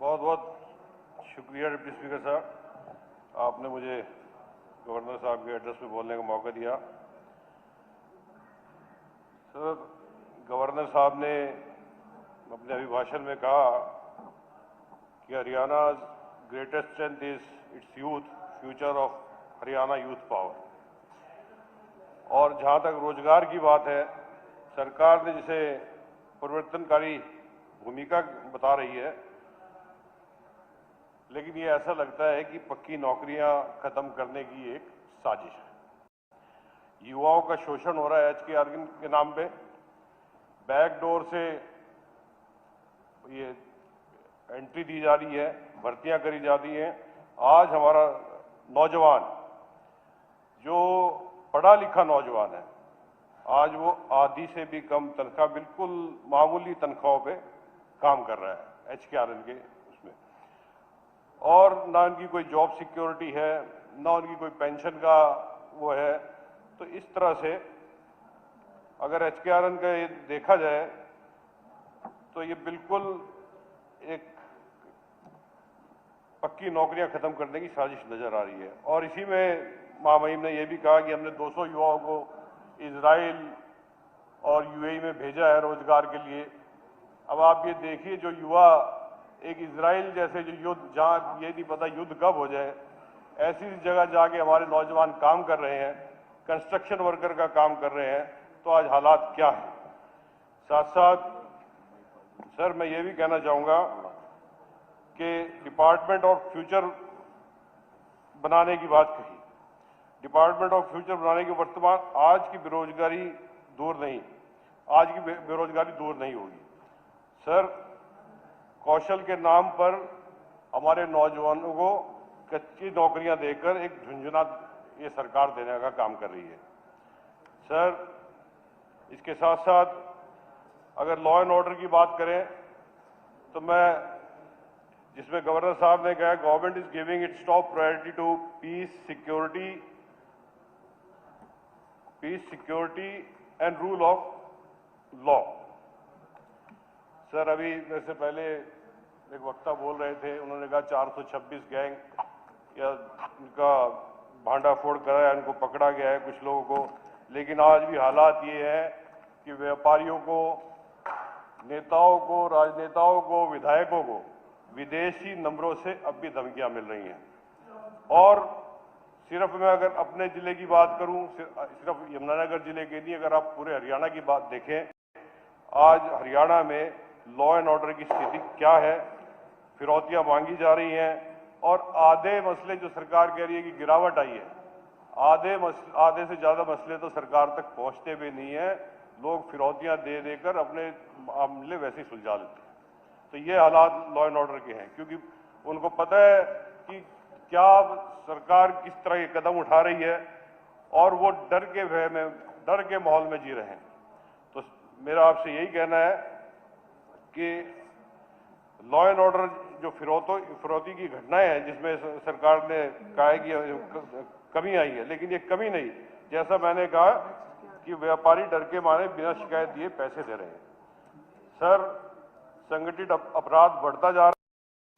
बहुत बहुत शुक्रिया डिप्टी स्पीकर साहब, आपने मुझे गवर्नर साहब के एड्रेस में बोलने का मौका दिया। सर, गवर्नर साहब ने अपने अभिभाषण में कहा कि Haryana greatest strength is it's youth, future of Haryana youth power. और जहां तक रोजगार की बात है, सरकार ने जिसे परिवर्तनकारी भूमिका बता रही है, लेकिन ये ऐसा लगता है कि पक्की नौकरियां खत्म करने की एक साजिश है। युवाओं का शोषण हो रहा है HKR के नाम पे, बैकडोर से ये एंट्री दी जा रही है, भर्तियां करी जाती हैं। आज हमारा नौजवान, जो पढ़ा लिखा नौजवान है, आज वो आधी से भी कम तनख्वाह, बिल्कुल मामूली तनख्वाहों पे काम कर रहा है HKR के उसमें, और ना उनकी कोई जॉब सिक्योरिटी है, ना उनकी कोई पेंशन का वो है। तो इस तरह से अगर HKR का ये देखा जाए तो ये बिल्कुल एक पक्की नौकरियां खत्म करने की साजिश नजर आ रही है। और इसी में महामहिम ने यह भी कहा कि हमने 200 युवाओं को इजराइल और UAE में भेजा है रोजगार के लिए। अब आप ये देखिए, जो युवा एक इजराइल जैसे जो युद्ध, जहां ये नहीं पता युद्ध कब हो जाए, ऐसी जगह जाके हमारे नौजवान काम कर रहे हैं, कंस्ट्रक्शन वर्कर का काम कर रहे हैं, तो आज हालात क्या है। साथ साथ सर, मैं ये भी कहना चाहूंगा कि डिपार्टमेंट ऑफ फ्यूचर बनाने की बात कही। डिपार्टमेंट ऑफ फ्यूचर बनाने की वर्तमान आज की बेरोजगारी दूर नहीं, आज की बेरोजगारी दूर नहीं होगी। सर, कौशल के नाम पर हमारे नौजवानों को कच्ची नौकरियां देकर एक झुंझुना ये सरकार देने का काम कर रही है। सर, इसके साथ साथ अगर लॉ एंड ऑर्डर की बात करें तो मैं, जिसमें गवर्नर साहब ने कहा government is giving its top priority to piece security and rule of law. Sir, अभी मेरे से पहले एक वक्ता बोल रहे थे, उन्होंने कहा 426 गैंग या उनका भांडाफोड़ करा है, उनको पकड़ा गया है कुछ लोगों को। लेकिन आज भी हालात ये है कि व्यापारियों को, नेताओं को, राजनेताओं को, विधायकों को विदेशी नंबरों से अब भी धमकियां मिल रही हैं। और सिर्फ मैं अगर अपने जिले की बात करूं, सिर्फ यमुनानगर जिले के नहीं, अगर आप पूरे हरियाणा की बात देखें, आज हरियाणा में लॉ एंड ऑर्डर की स्थिति क्या है। फिरौतियां मांगी जा रही हैं और आधे मसले जो सरकार कह रही है कि गिरावट आई है, आधे से ज्यादा मसले तो सरकार तक पहुंचते भी नहीं है। लोग फिरौतियां दे देकर अपने मामले वैसे ही सुलझा लेते हैं। तो ये हालात लॉ एंड ऑर्डर के हैं, क्योंकि उनको पता है कि क्या सरकार किस तरह के कदम उठा रही है और वो डर के भय में, डर के माहौल में जी रहे हैं। तो मेरा आपसे यही कहना है कि लॉ एंड ऑर्डर जो फिरौती की घटनाएं हैं, जिसमें सरकार ने कहा है कि कमी आई है, लेकिन ये कमी नहीं, जैसा मैंने कहा कि व्यापारी डर के मारे बिना शिकायत दिए पैसे दे रहे हैं। सर, संगठित अपराध बढ़ता जा रहा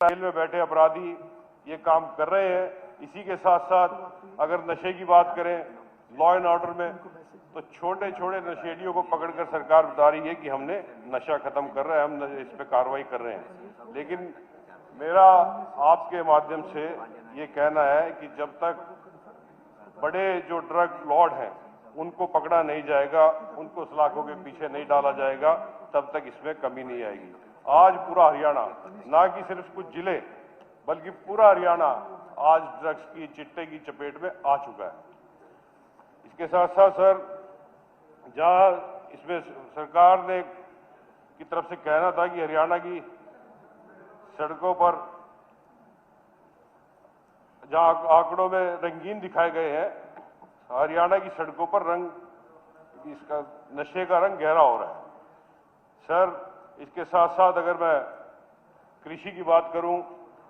है, जेल में बैठे अपराधी ये काम कर रहे हैं। इसी के साथ साथ अगर नशे की बात करें लॉ एंड ऑर्डर में, तो छोटे छोटे नशेड़ियों को पकड़कर सरकार बता रही है कि हमने नशा खत्म कर रहे हैं, हम इस पे कार्रवाई कर रहे हैं। लेकिन मेरा आपके माध्यम से ये कहना है कि जब तक बड़े जो ड्रग लॉर्ड हैं उनको पकड़ा नहीं जाएगा, उनको सलाखों के पीछे नहीं डाला जाएगा, तब तक इसमें कमी नहीं आएगी। आज पूरा हरियाणा, ना कि सिर्फ कुछ जिले, बल्कि पूरा हरियाणा आज ड्रग्स की, चिट्टे की चपेट में आ चुका है। इसके साथ साथ सर, जहां इसमें सरकार ने की तरफ से कहना था कि हरियाणा की सड़कों पर जहां आंकड़ों में रंगीन दिखाए गए हैं, हरियाणा की सड़कों पर इसका नशे का रंग गहरा हो रहा है। सर, इसके साथ साथ अगर मैं कृषि की बात करूं,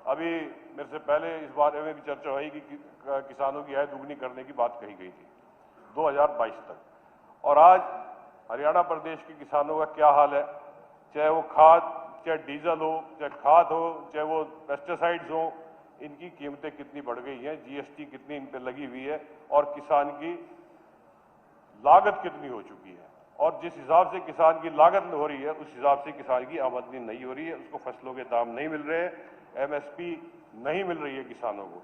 अभी मेरे से पहले इस बारे में भी चर्चा हुई कि किसानों की आय दुगनी करने की बात कही गई थी 2022 तक, और आज हरियाणा प्रदेश के किसानों का क्या हाल है, चाहे वो खाद चाहे डीजल हो, चाहे खाद हो, चाहे वो पेस्टिसाइड्स हो, इनकी कीमतें कितनी बढ़ गई हैं, जीएसटी कितनी इन पे लगी हुई है और किसान की लागत कितनी हो चुकी है। और जिस हिसाब से किसान की लागत हो रही है उस हिसाब से किसान की आमदनी नहीं हो रही है, उसको फसलों के दाम नहीं मिल रहे हैं, एमएसपी नहीं मिल रही है किसानों को।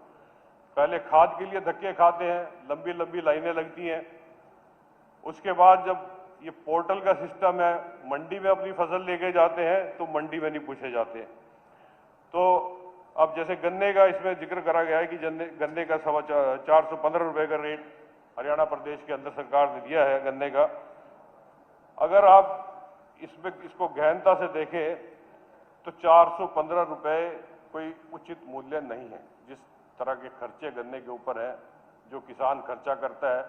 पहले खाद के लिए धक्के खाते हैं, लंबी लंबी लाइनें लगती हैं, उसके बाद जब ये पोर्टल का सिस्टम है, मंडी में अपनी फसल लेके जाते हैं तो मंडी में नहीं पूछे जाते। तो अब जैसे गन्ने का इसमें जिक्र करा गया है कि गन्ने का 415 रुपए का रेट हरियाणा प्रदेश के अंदर सरकार ने दिया है गन्ने का। अगर आप इसको गहनता से देखें तो 415 रुपए कोई उचित मूल्य नहीं है। जिस तरह के खर्चे गन्ने के ऊपर है, जो किसान खर्चा करता है,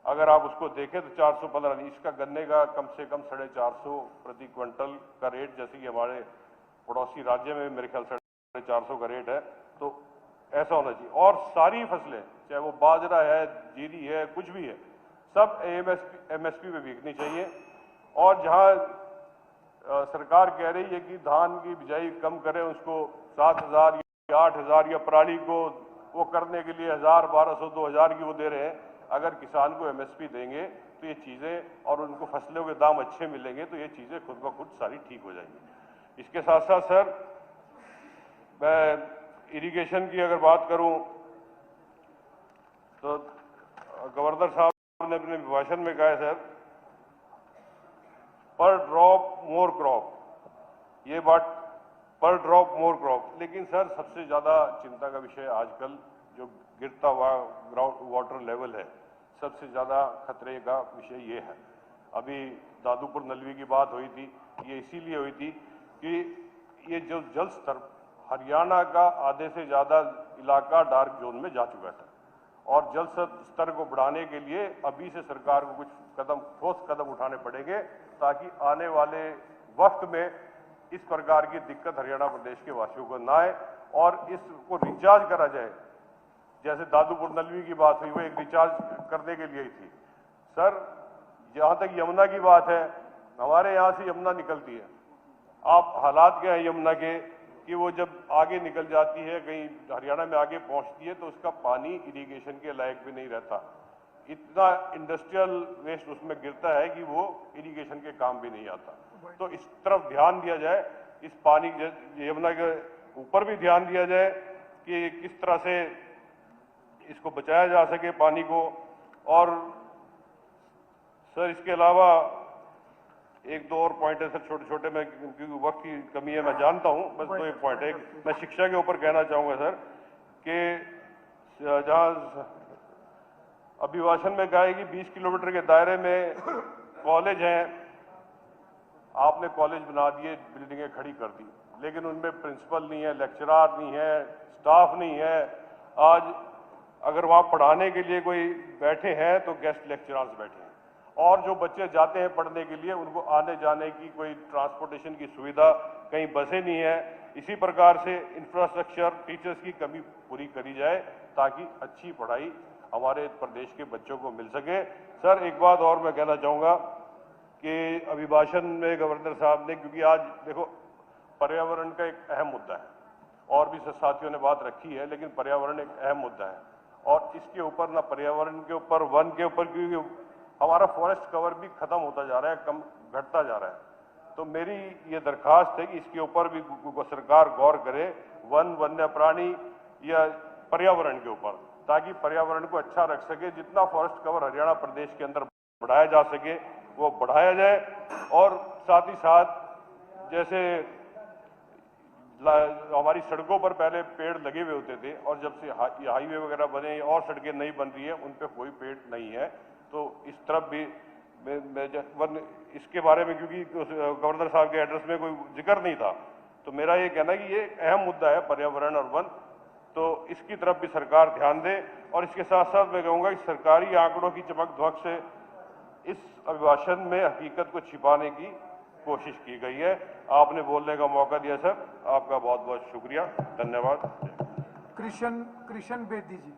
अगर आप उसको देखें तो 415 नहीं, इसका गन्ने का कम से कम 450 प्रति क्विंटल का रेट, जैसे कि हमारे पड़ोसी राज्य में मेरे ख्याल 450 का रेट है, तो ऐसा होना चाहिए। और सारी फसलें, चाहे वो बाजरा है, जीरी है, कुछ भी है, सब एमएसपी पे बिकनी चाहिए। और जहां सरकार कह रही है कि धान की बिजाई कम करें, उसको 7,000 या 8,000 या पराली को वो करने के लिए 1,000, 1,200, 2,000 की वो दे रहे हैं। अगर किसान को एमएसपी देंगे तो ये चीजें और उनको फसलों के दाम अच्छे मिलेंगे तो ये चीजें खुद ब खुद सारी ठीक हो जाएंगी। इसके साथ साथ सर, मैं इरिगेशन की अगर बात करूं तो गवर्नर साहब ने अपने भाषण में कहा है सर, पर ड्रॉप मोर क्रॉप, ये बात पर ड्रॉप मोर क्रॉप। लेकिन सर, सबसे ज्यादा चिंता का विषय आजकल जो गिरता हुआ ग्राउंड वाटर लेवल है, सबसे ज्यादा खतरे का विषय ये है। अभी दादूपुर नलवी की बात हुई थी, ये इसीलिए हुई थी कि ये जो जल स्तर हरियाणा का आधे से ज्यादा इलाका डार्क जोन में जा चुका था और जल स्तर को बढ़ाने के लिए अभी से सरकार को कुछ ठोस कदम उठाने पड़ेंगे ताकि आने वाले वक्त में इस प्रकार की दिक्कत हरियाणा प्रदेश के वासियों को ना आए और इसको रिचार्ज करा जाए। जैसे दादूपुर नलवी की बात हुई, वो एक रिचार्ज करने के लिए ही थी। सर, जहां तक यमुना की बात है, हमारे यहां से यमुना निकलती है, आप हालात क्या है यमुना के कि वो जब आगे निकल जाती है, कहीं हरियाणा में आगे पहुंचती है तो उसका पानी इरिगेशन के लायक भी नहीं रहता। इतना इंडस्ट्रियल वेस्ट उसमें गिरता है कि वो इरिगेशन के काम भी नहीं आता। तो इस तरफ ध्यान दिया जाए, इस पानी यमुना के ऊपर भी ध्यान दिया जाए कि किस तरह से इसको बचाया जा सके पानी को। और सर, इसके अलावा एक दो और पॉइंट है सर, छोटे छोटे, में क्योंकि वक्त की कमी है मैं जानता हूं, बस दो एक पॉइंट है। एक मैं शिक्षा के ऊपर कहना चाहूंगा सर कि जहां अभिभाषण में कहा है कि 20 किलोमीटर के दायरे में कॉलेज हैं, आपने कॉलेज बना दिए, बिल्डिंगें खड़ी कर दी, लेकिन उनमें प्रिंसिपल नहीं है, लेक्चरार नहीं है, स्टाफ नहीं है। आज अगर वहां पढ़ाने के लिए कोई बैठे हैं तो गेस्ट लेक्चरर्स बैठे हैं, और जो बच्चे जाते हैं पढ़ने के लिए उनको आने जाने की कोई ट्रांसपोर्टेशन की सुविधा, कहीं बसें नहीं है। इसी प्रकार से इंफ्रास्ट्रक्चर, टीचर्स की कमी पूरी करी जाए ताकि अच्छी पढ़ाई हमारे प्रदेश के बच्चों को मिल सके। सर, एक बात और मैं कहना चाहूंगा कि अभिभाषण में गवर्नर साहब ने, क्योंकि आज देखो पर्यावरण का एक अहम मुद्दा है और भी साथियों ने बात रखी है, लेकिन पर्यावरण एक अहम मुद्दा है और इसके ऊपर ना पर्यावरण के ऊपर, वन के ऊपर, क्योंकि हमारा फॉरेस्ट कवर भी खत्म होता जा रहा है, कम घटता जा रहा है। तो मेरी ये दरखास्त है कि इसके ऊपर भी सरकार गौर करे, वन, वन्य प्राणी या पर्यावरण के ऊपर, ताकि पर्यावरण को अच्छा रख सके। जितना फॉरेस्ट कवर हरियाणा प्रदेश के अंदर बढ़ाया जा सके वो बढ़ाया जाए। और साथ ही साथ जैसे हमारी सड़कों पर पहले पेड़ लगे हुए होते थे और जब से हाईवे वगैरह बने और सड़कें नहीं बन रही है, उन पे कोई पेड़ नहीं है, तो इस तरफ भी इसके बारे में, क्योंकि गवर्नर साहब के एड्रेस में कोई जिक्र नहीं था, तो मेरा ये कहना है कि ये अहम मुद्दा है पर्यावरण और वन, तो इसकी तरफ भी सरकार ध्यान दे। और इसके साथ साथ मैं कहूँगा कि सरकारी आंकड़ों की चमक धमक से इस अभिभाषण में हकीकत को छिपाने की कोशिश की गई है। आपने बोलने का मौका दिया सर, आपका बहुत बहुत शुक्रिया, धन्यवाद। कृष्ण बेदी जी।